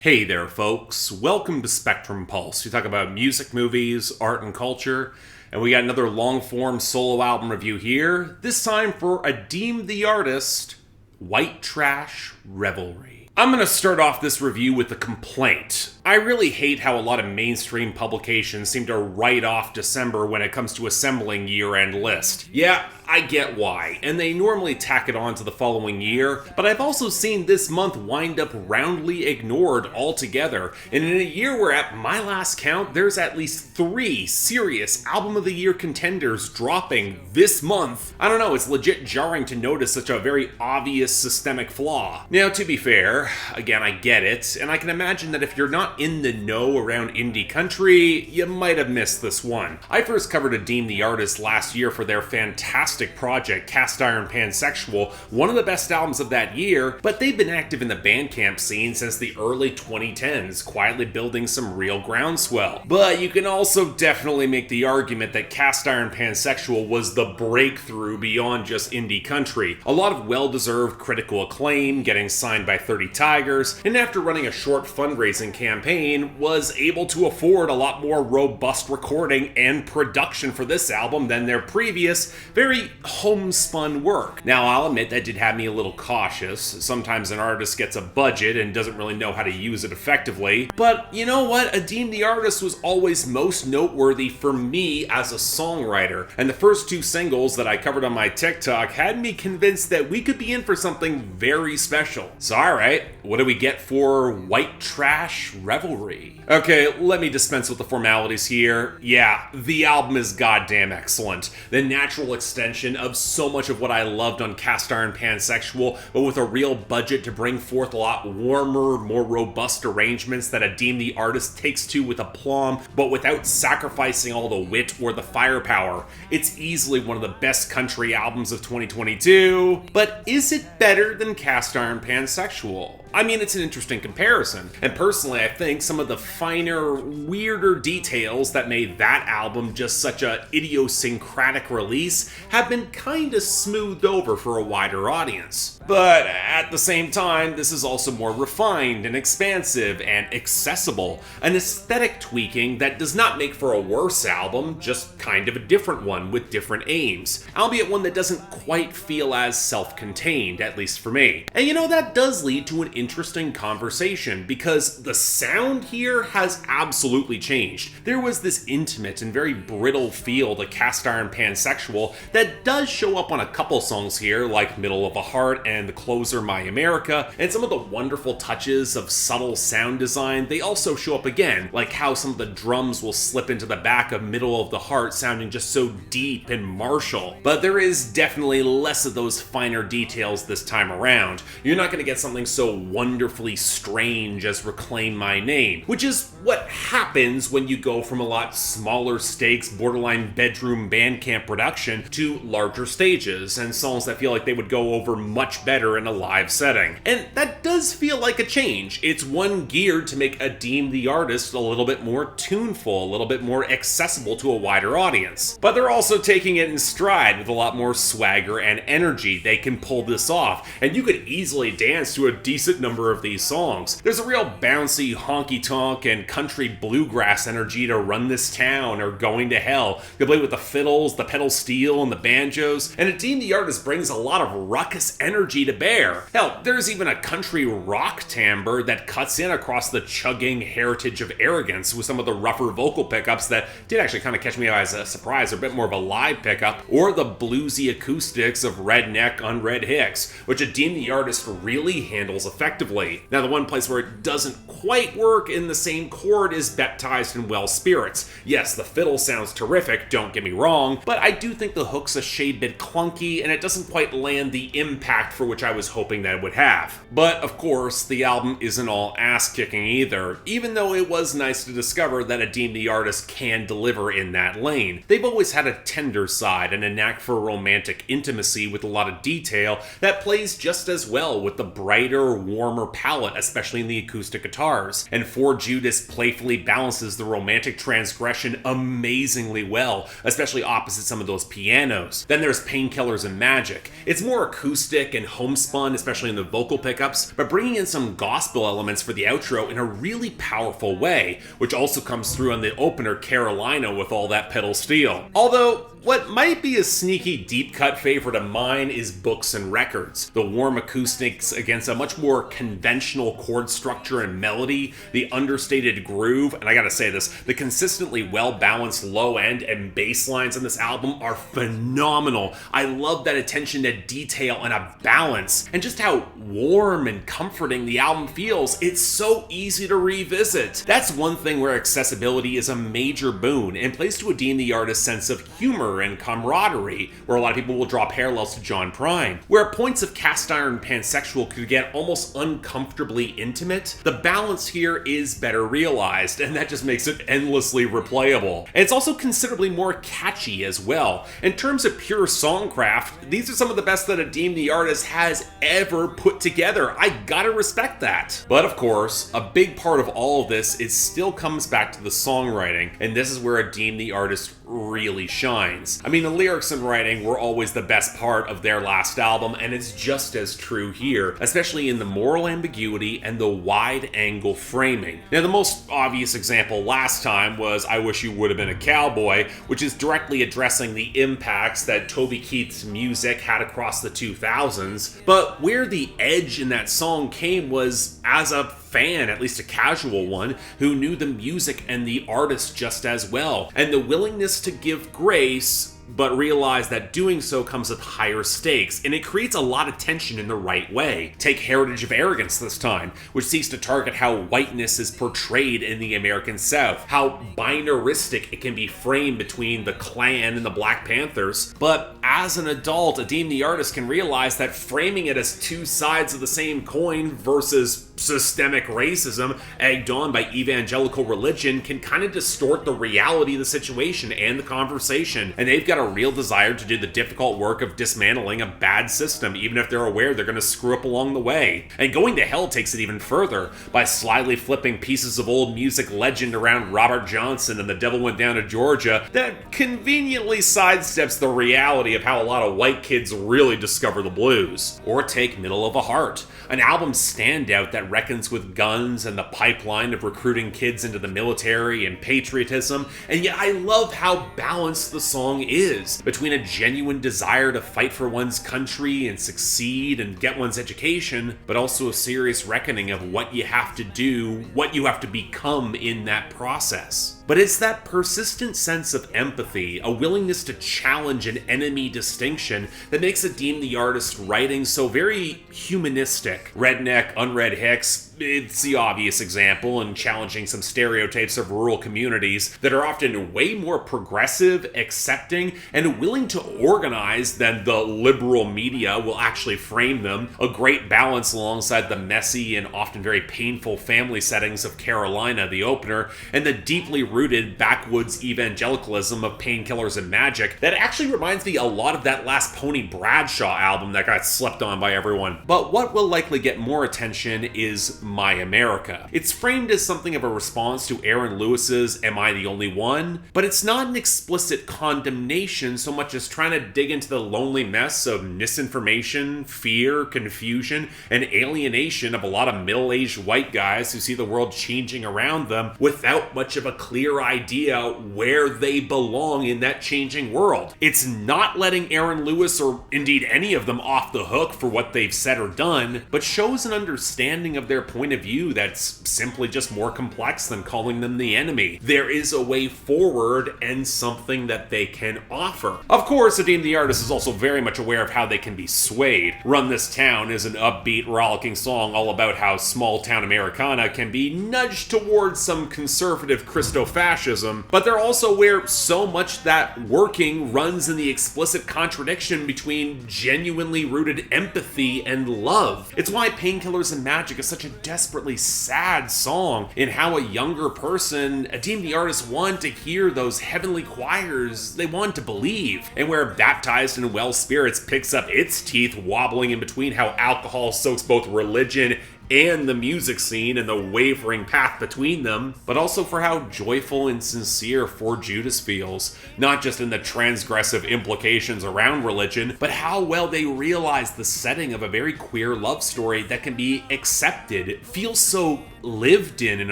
Hey there, folks. Welcome to Spectrum Pulse. We talk about music, movies, art, and culture. And we got another long-form solo album review here. This time for Adeem The Artist, White Trash Revelry. I'm going to start off this review with a complaint. I really hate how a lot of mainstream publications seem to write off December when it comes to assembling year-end list. Yeah, I get why, and they normally tack it on to the following year, but I've also seen this month wind up roundly ignored altogether, and in a year where at my last count, there's at least 3 serious Album of the Year contenders dropping this month. I don't know, it's legit jarring to notice such a very obvious systemic flaw. Now, to be fair, again, I get it, and I can imagine that if you're not in the know around indie country, you might have missed this one. I first covered Adeem The Artist last year for their fantastic project, Cast Iron Pansexual, one of the best albums of that year, but they've been active in the Bandcamp scene since the early 2010s, quietly building some real groundswell. But you can also definitely make the argument that Cast Iron Pansexual was the breakthrough beyond just indie country. A lot of well-deserved critical acclaim, getting signed by 30 Tigers, and after running a short fundraising campaign, was able to afford a lot more robust recording and production for this album than their previous, very homespun work. Now, I'll admit that did have me a little cautious. Sometimes an artist gets a budget and doesn't really know how to use it effectively. But you know what? Adeem The Artist was always most noteworthy for me as a songwriter. And the first 2 singles that I covered on my TikTok had me convinced that we could be in for something very special. So alright, what do we get for White Trash Revelry? Okay, let me dispense with the formalities here. Yeah, the album is goddamn excellent. The natural extension of so much of what I loved on Cast Iron Pansexual, but with a real budget to bring forth a lot warmer, more robust arrangements that Adeem The Artist takes to with aplomb, but without sacrificing all the wit or the firepower. It's easily one of the best country albums of 2022, but is it better than Cast Iron Pansexual? I mean, it's an interesting comparison, and personally I think some of the finer, weirder details that made that album just such a idiosyncratic release have been kinda smoothed over for a wider audience. But at the same time, this is also more refined and expansive and accessible, an aesthetic tweaking that does not make for a worse album, just kind of a different one with different aims, albeit one that doesn't quite feel as self-contained, at least for me. And you know, that does lead to an interesting conversation, because the sound here has absolutely changed. There was this intimate and very brittle feel to Cast Iron Pansexual that does show up on a couple songs here, like Middle of a Heart and the closer My America, and some of the wonderful touches of subtle sound design, they also show up again, like how some of the drums will slip into the back of Middle of the Heart sounding just so deep and martial. But there is definitely less of those finer details this time around. You're not going to get something so wonderfully strange as Reclaim My Name, which is what happens when you go from a lot smaller stakes, borderline bedroom Bandcamp production to larger stages and songs that feel like they would go over much better in a live setting. And that does feel like a change. It's one geared to make Adeem The Artist a little bit more tuneful, a little bit more accessible to a wider audience. But they're also taking it in stride with a lot more swagger and energy. They can pull this off, and you could easily dance to a decent number of these songs. There's a real bouncy honky-tonk and country bluegrass energy to Run This Town or Going to Hell. They play with the fiddles, the pedal steel, and the banjos, and Adeem The Artist brings a lot of ruckus energy to bear. Hell, there's even a country rock timbre that cuts in across the chugging heritage of Arrogance with some of the rougher vocal pickups that did actually kind of catch me as a surprise, or a bit more of a live pickup, or the bluesy acoustics of Redneck Unread Hicks, which Adeem The Artist really handles effectively. Now, the one place where it doesn't quite work in the same chord is Baptized in Well Spirits. Yes, the fiddle sounds terrific, don't get me wrong, but I do think the hook's a shade bit clunky, and it doesn't quite land the impact for which I was hoping that it would have. But, of course, the album isn't all ass-kicking either, even though it was nice to discover that Adeem The Artist can deliver in that lane. They've always had a tender side and a knack for romantic intimacy with a lot of detail that plays just as well with the brighter, warmer palette, especially in the acoustic guitars. And For Judas playfully balances the romantic transgression amazingly well, especially opposite some of those pianos. Then there's Painkillers Magic. It's more acoustic and homespun, especially in the vocal pickups, but bringing in some gospel elements for the outro in a really powerful way, which also comes through on the opener Carolina with all that pedal steel. Although, what might be a sneaky deep cut favorite of mine is Books and Records. The warm acoustics against a much more conventional chord structure and melody, the understated groove, and I gotta say this, the consistently well-balanced low end and bass lines on this album are phenomenal. I love that attention to detail and a balance, and just how warm and comforting the album feels. It's so easy to revisit. That's one thing where accessibility is a major boon, and plays to Adeem the Artist's sense of humor and camaraderie, where a lot of people will draw parallels to John Prine. Where points of cast iron pansexual could get almost uncomfortably intimate, the balance here is better realized, and that just makes it endlessly replayable. And it's also considerably more catchy as well. In terms of pure songcraft, these are some of the best that Adeem the Artist has ever put together. I gotta respect that. But of course, a big part of all of this still comes back to the songwriting, and this is where Adeem the Artist really shines. I mean, the lyrics and writing were always the best part of their last album, and it's just as true here, especially in the moral ambiguity and the wide-angle framing. Now, the most obvious example last time was I Wish You Would Have Been a Cowboy, which is directly addressing the impacts that Toby Keith's music had across the 2000s, but where the edge in that song came was as a fan, at least a casual one, who knew the music and the artist just as well, and the willingness to give grace, but realize that doing so comes with higher stakes, and it creates a lot of tension in the right way. Take Heritage of Arrogance this time, which seeks to target how whiteness is portrayed in the American South, how binaristic it can be framed between the Klan and the Black Panthers, but as an adult, Adeem the Artist can realize that framing it as two sides of the same coin versus systemic racism egged on by evangelical religion can kind of distort the reality of the situation and the conversation, and they've got a real desire to do the difficult work of dismantling a bad system, even if they're aware they're going to screw up along the way. And Going to Hell takes it even further by slyly flipping pieces of old music legend around Robert Johnson and The Devil Went Down to Georgia that conveniently sidesteps the reality of how a lot of white kids really discover the blues. Or take Middle of a Heart, an album standout that reckons with guns and the pipeline of recruiting kids into the military and patriotism, and yet I love how balanced the song is between a genuine desire to fight for one's country and succeed and get one's education, but also a serious reckoning of what you have to do, what you have to become in that process. But it's that persistent sense of empathy, a willingness to challenge an enemy distinction, that makes Adeem the Artist's writing so very humanistic. Redneck Unread Hicks, it's the obvious example in challenging some stereotypes of rural communities that are often way more progressive, accepting, and willing to organize than the liberal media will actually frame them. A great balance alongside the messy and often very painful family settings of Carolina, the opener, and the deeply rooted backwoods evangelicalism of Painkillers and Magic that actually reminds me a lot of that last Pony Bradshaw album that got slept on by everyone. But what will likely get more attention is My America. It's framed as something of a response to Aaron Lewis's Am I the Only One? But it's not an explicit condemnation so much as trying to dig into the lonely mess of misinformation, fear, confusion, and alienation of a lot of middle-aged white guys who see the world changing around them without much of a clear idea where they belong in that changing world. It's not letting Aaron Lewis or indeed any of them off the hook for what they've said or done, but shows an understanding of their point of view that's simply just more complex than calling them the enemy. There is a way forward and something that they can offer. Of course, Adeem the Artist is also very much aware of how they can be swayed. Run This Town is an upbeat, rollicking song all about how small-town Americana can be nudged towards some conservative Christo-fascism, but they're also where so much that working runs in the explicit contradiction between genuinely rooted empathy and love. It's why Painkillers and Magic is such a desperately sad song, in how a younger person, Adeem the Artist, want to hear those heavenly choirs they want to believe, and where Baptized in Well Spirits picks up its teeth wobbling in between how alcohol soaks both religion and the music scene and the wavering path between them, but also for how joyful and sincere For Judas feels, not just in the transgressive implications around religion, but how well they realize the setting of a very queer love story that can be accepted. It feels so lived in and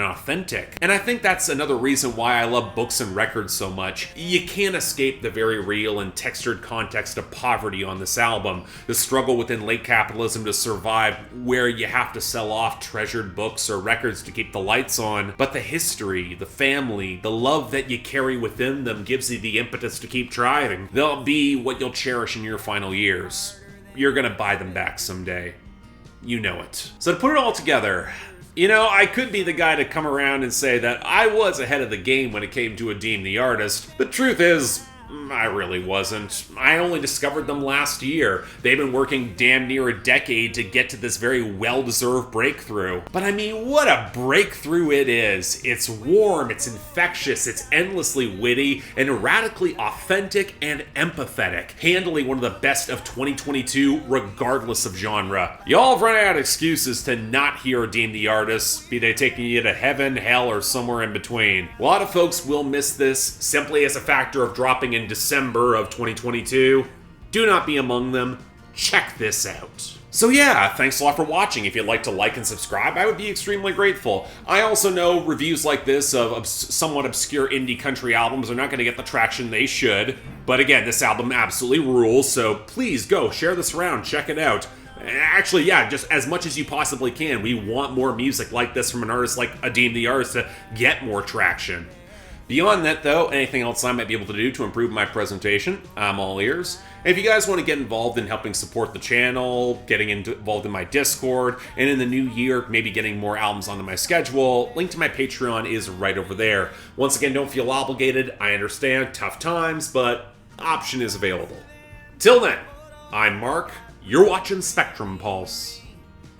authentic. And I think that's another reason why I love books and records so much. You can't escape the very real and textured context of poverty on this album, the struggle within late capitalism to survive, where you have to sell off treasured books or records to keep the lights on, but the history, the family, the love that you carry within them gives you the impetus to keep trying. They'll be what you'll cherish in your final years. You're gonna buy them back someday. You know it. So to put it all together, I could be the guy to come around and say that I was ahead of the game when it came to Adeem the Artist. The truth is, I really wasn't. I only discovered them last year. They've been working damn near a decade to get to this very well-deserved breakthrough. But I mean, what a breakthrough it is. It's warm, it's infectious, it's endlessly witty, and radically authentic and empathetic, handling one of the best of 2022 regardless of genre. Y'all have run out of excuses to not hear Adeem the Artist, be they taking you to heaven, hell, or somewhere in between. A lot of folks will miss this simply as a factor of dropping in December of 2022. Do not be among them. Check this out. So yeah, thanks a lot for watching. If you'd like to like and subscribe, I would be extremely grateful. I also know reviews like this of somewhat obscure indie country albums are not going to get the traction they should. But again, this album absolutely rules, so please go share this around, check it out. Actually, yeah, just as much as you possibly can. We want more music like this from an artist like Adeem the Artist to get more traction. Beyond that, though, anything else I might be able to do to improve my presentation, I'm all ears. And if you guys want to get involved in helping support the channel, getting involved in my Discord, and in the new year, maybe getting more albums onto my schedule, link to my Patreon is right over there. Once again, don't feel obligated. I understand, tough times, but option is available. Till then, I'm Mark, you're watching Spectrum Pulse,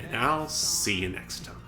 and I'll see you next time.